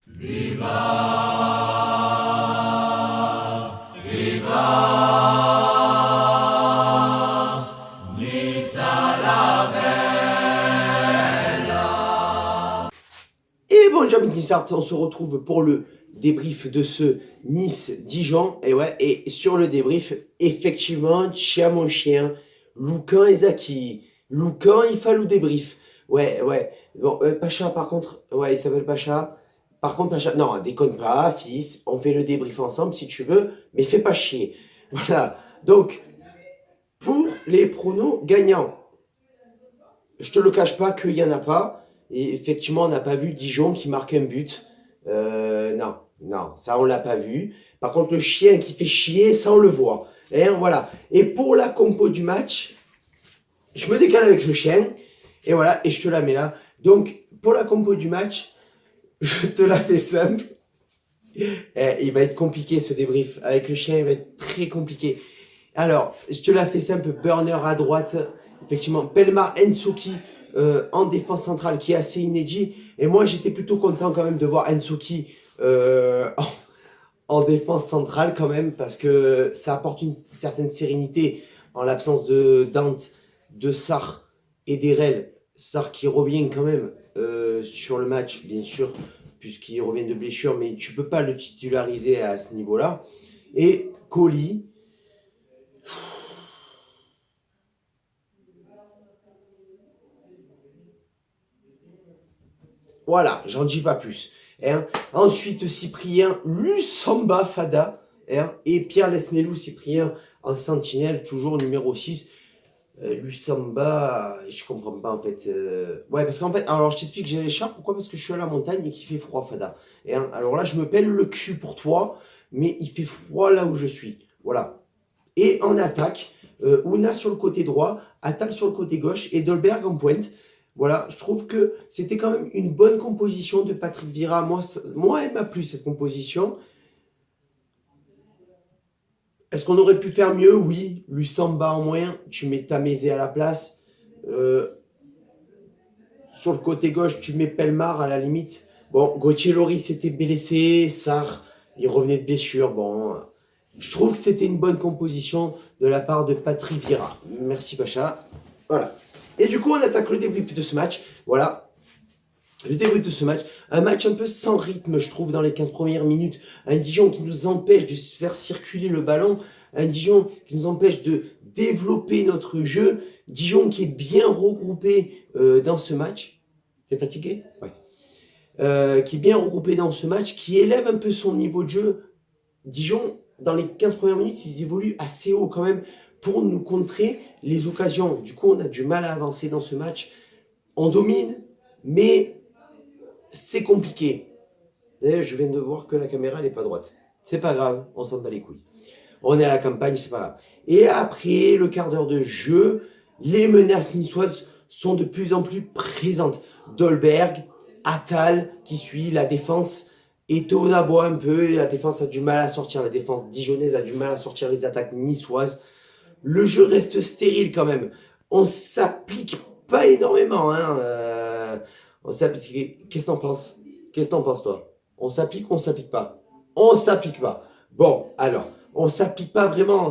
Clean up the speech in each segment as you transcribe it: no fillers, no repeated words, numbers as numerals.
Et bonjour Nissart, on se retrouve pour le débrief de ce Nice-Dijon. Et ouais, et sur le débrief, effectivement, tchia mon chien, Loukan et Zaki. Loukan, il fait le débrief. Ouais. Bon, Pacha, par contre, ouais, il s'appelle Pacha. Par contre, Pacha, non, déconne pas, fils, on fait le débrief ensemble si tu veux, mais fais pas chier. Voilà. Donc, pour les pronos gagnants, je te le cache pas qu'il y en a pas. Et effectivement, on n'a pas vu Dijon qui marque un but. Non, ça on l'a pas vu. Par contre, le chien qui fait chier, ça on le voit. Et voilà. Et pour la compo du match, je me décale avec le chien. Et voilà, et je te la mets là. Donc, pour la compo du match, je te la fais simple. Il va être compliqué ce débrief. Avec le chien, il va être très compliqué. Alors, je te la fais simple. Burner à droite. Effectivement, Pelmar, Nsuki en défense centrale qui est assez inédit. Et moi, j'étais plutôt content quand même de voir Nsuki en défense centrale quand même parce que ça apporte une certaine sérénité en l'absence de Dante, de Sarr et d'Erel. Sarr qui revient quand même sur le match, bien sûr, puisqu'il revient de blessure, mais tu peux pas le titulariser à ce niveau-là. Et Coly. Voilà, j'en dis pas plus. Ensuite, Cyprien, Lusamba Fada, et Pierre Lesmelou, Cyprien en sentinelle, toujours numéro 6. Lusamba, je comprends pas en fait. Ouais, parce qu'en fait, alors je t'explique, j'ai l'écharpe, pourquoi? Parce que je suis à la montagne et qu'il fait froid, Fada. Alors là, je me pèle le cul pour toi, mais il fait froid là où je suis. Voilà. Et en attaque, Ouna sur le côté droit, Attal sur le côté gauche et Dolberg en pointe. Voilà, je trouve que c'était quand même une bonne composition de Patrick Vieira. Moi, elle m'a plu cette composition. Est-ce qu'on aurait pu faire mieux? Oui. Lusamba en moins, tu mets Tamézé à la place. Sur le côté gauche, tu mets Pelmar à la limite. Bon, Gauthier Loris était blessé, Sarr, il revenait de blessure. Bon, je trouve que c'était une bonne composition de la part de Patrick Vieira. Merci Pacha. Voilà. Et du coup, on attaque le débrief de ce match. Voilà. Le débrief de ce match. Un match un peu sans rythme, je trouve, dans les 15 premières minutes. Un Dijon qui nous empêche de faire circuler le ballon. Un Dijon qui nous empêche de développer notre jeu. Dijon qui est bien regroupé dans ce match. T'es fatigué? Ouais. Qui est bien regroupé dans ce match, qui élève un peu son niveau de jeu. Dijon, dans les 15 premières minutes, ils évoluent assez haut quand même pour nous contrer les occasions. Du coup, on a du mal à avancer dans ce match. On domine, mais c'est compliqué. D'ailleurs, je viens de voir que la caméra n'est pas droite. C'est pas grave, on s'en bat les couilles. On est à la campagne, c'est pas grave. Et après le quart d'heure de jeu, les menaces niçoises sont de plus en plus présentes. Dolberg, Attal qui suit la défense, Eto'o aboie un peu et la défense a du mal à sortir. La défense dijonnaise a du mal à sortir les attaques niçoises. Le jeu reste stérile quand même. On s'applique pas énormément. On s'applique. Qu'est-ce que t'en penses? Qu'est-ce que t'en penses toi? On s'applique ou on s'applique pas? On s'applique pas. Bon, alors, on s'applique pas vraiment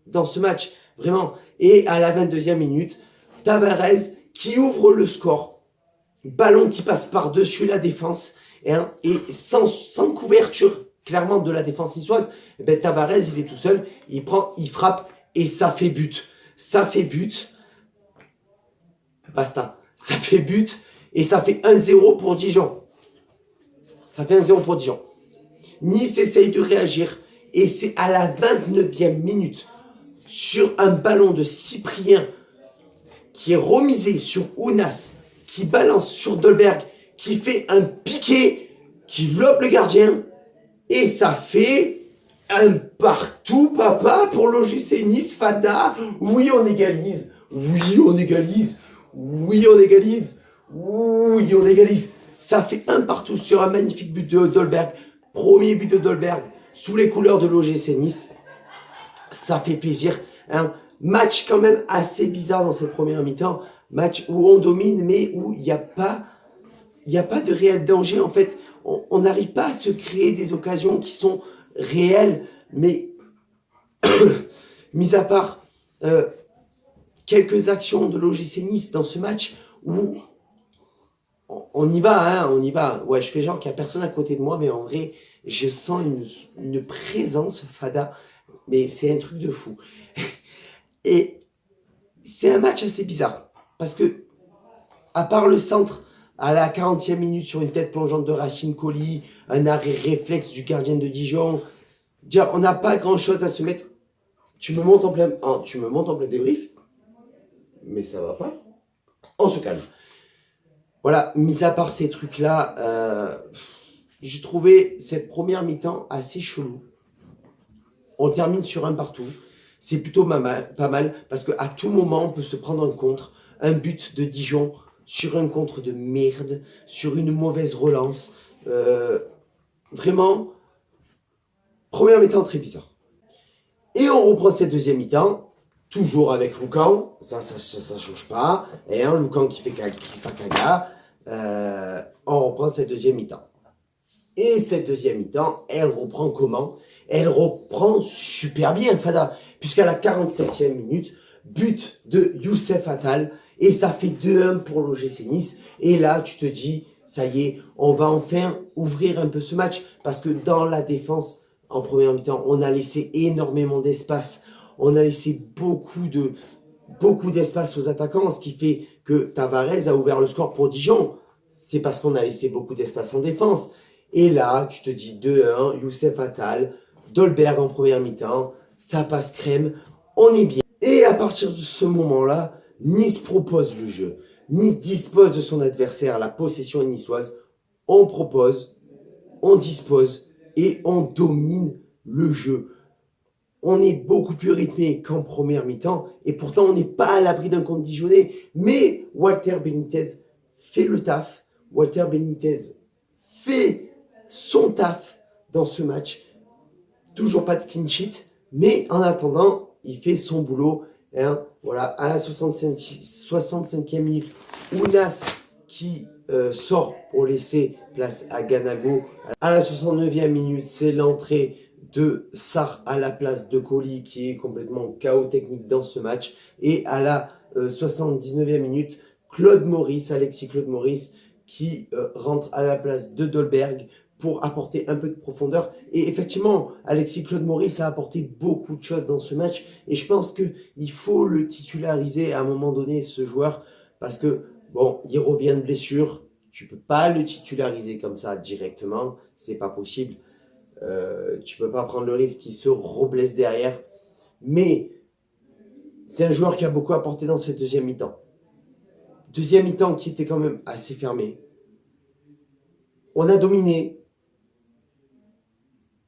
dans ce match. Vraiment. Et à la 22e minute, Tavares qui ouvre le score. Ballon qui passe par-dessus la défense. Et sans couverture, clairement, de la défense niçoise. Tavares, il est tout seul. Il prend, il frappe. Et ça fait but. Ça fait but. Basta. Ça fait but. Et ça fait 1-0 pour Dijon. Ça fait 1-0 pour Dijon. Nice essaye de réagir. Et c'est à la 29e minute, sur un ballon de Cyprien, qui est remisé sur Ounas, qui balance sur Dolberg, qui fait un piqué, qui lobe le gardien. Et ça fait un partout, papa, pour l'OGC Nice, Fada. Oui, on égalise. Oui, on égalise. Oui, on égalise. Oui, on égalise. Ça fait un partout sur un magnifique but de Dolberg. Premier but de Dolberg sous les couleurs de l'OGC Nice. Ça fait plaisir. Match quand même assez bizarre dans cette première mi-temps. Match où on domine, mais où il n'y a pas de réel danger. En fait, on n'arrive pas à se créer des occasions qui sont réelles, mais mis à part quelques actions de l'OGC Nice dans ce match où on y va, hein, on y va. Ouais, je fais genre qu'il n'y a personne à côté de moi, mais en vrai, je sens une présence, Fada, mais c'est un truc de fou. Et c'est un match assez bizarre, parce que, à part le centre, à la 40e minute, sur une tête plongeante de Racine Colli, un arrêt réflexe du gardien de Dijon, déjà, on n'a pas grand-chose à se mettre. Tu me montes en plein débrief, mais ça va pas. On se calme. Voilà, mis à part ces trucs-là, j'ai trouvé cette première mi-temps assez chelou. On termine sur un partout. C'est plutôt pas mal parce qu'à tout moment, on peut se prendre en contre. Un but de Dijon sur un contre de merde, sur une mauvaise relance. Vraiment, première mi-temps très bizarre. Et on reprend cette deuxième mi-temps, toujours avec Loukan, ça change pas, et un Loukan qui fait caga. On reprend cette deuxième mi-temps. Et cette deuxième mi-temps, elle reprend comment? Elle reprend super bien, Fada, puisqu'à la 47e minute, but de Youssef Attal, et ça fait 2-1 pour l'OGC Nice. Et là, tu te dis, ça y est, on va enfin ouvrir un peu ce match, parce que dans la défense, en première mi-temps, on a laissé énormément d'espace. On a laissé beaucoup d'espace aux attaquants, ce qui fait que Tavares a ouvert le score pour Dijon. C'est parce qu'on a laissé beaucoup d'espace en défense. Et là, tu te dis 2-1, Youssef Attal, Dolberg en première mi-temps, ça passe crème, on est bien. Et à partir de ce moment-là, Nice propose le jeu. Nice dispose de son adversaire, la possession est niçoise. On propose, on dispose et on domine le jeu. On est beaucoup plus rythmé qu'en première mi-temps et pourtant on n'est pas à l'abri d'un contre dijonnais. Mais Walter Benitez fait le taf. Walter Benitez fait son taf dans ce match. Toujours pas de clean sheet, mais en attendant, il fait son boulot. Hein. Voilà, à la 65e minute, Ounas qui sort pour laisser place à Ganago. À la 69e minute, c'est l'entrée de Sarr à la place de Colli qui est complètement chaos technique dans ce match. Et à la 79e minute, Alexis Claude Maurice qui rentre à la place de Dolberg pour apporter un peu de profondeur. Et effectivement, Alexis Claude Maurice a apporté beaucoup de choses dans ce match. Et je pense qu'il faut le titulariser à un moment donné, ce joueur, parce que, bon, il revient de blessure. Tu peux pas le titulariser comme ça directement. C'est pas possible. Tu peux pas prendre le risque qu'il se reblesse derrière. Mais c'est un joueur qui a beaucoup apporté dans cette deuxième mi-temps. Deuxième mi-temps qui était quand même assez fermée. On a dominé.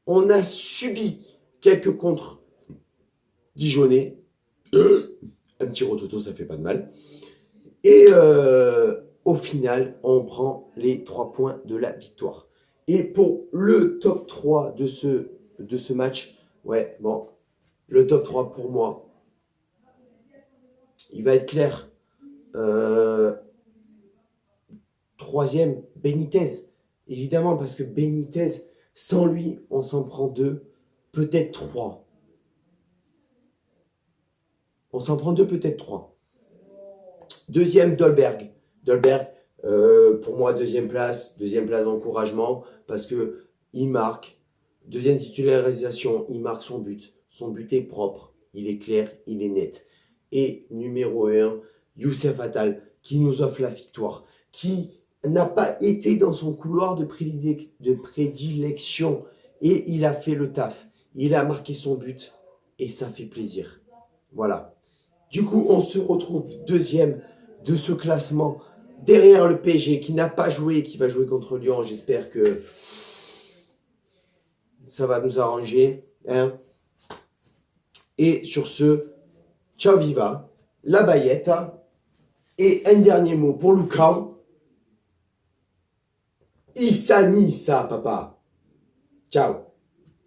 On a subi quelques contres dijonnais. Un petit rototo, ça fait pas de mal. Et au final, on prend les 3 points de la victoire. Et pour le top 3 de ce match, ouais, bon, le top 3 pour moi, il va être clair. Troisième, Benitez. Évidemment, parce que Benitez, sans lui, on s'en prend 2, peut-être 3. On s'en prend 2, peut-être 3. Deuxième, Dolberg. Dolberg, pour moi, deuxième place d'encouragement, parce qu'il marque. Deuxième titularisation, il marque son but. Son but est propre, il est clair, il est net. Et numéro 1, Youssef Attal, qui nous offre la victoire, qui n'a pas été dans son couloir de prédilection. Et il a fait le taf. Il a marqué son but. Et ça fait plaisir. Voilà. Du coup, on se retrouve deuxième de ce classement. Derrière le PSG qui n'a pas joué, qui va jouer contre Lyon. J'espère que ça va nous arranger. Hein. Et sur ce, ciao viva, la baillette. Et un dernier mot pour Loukan. Issa Nissa, papa. Ciao.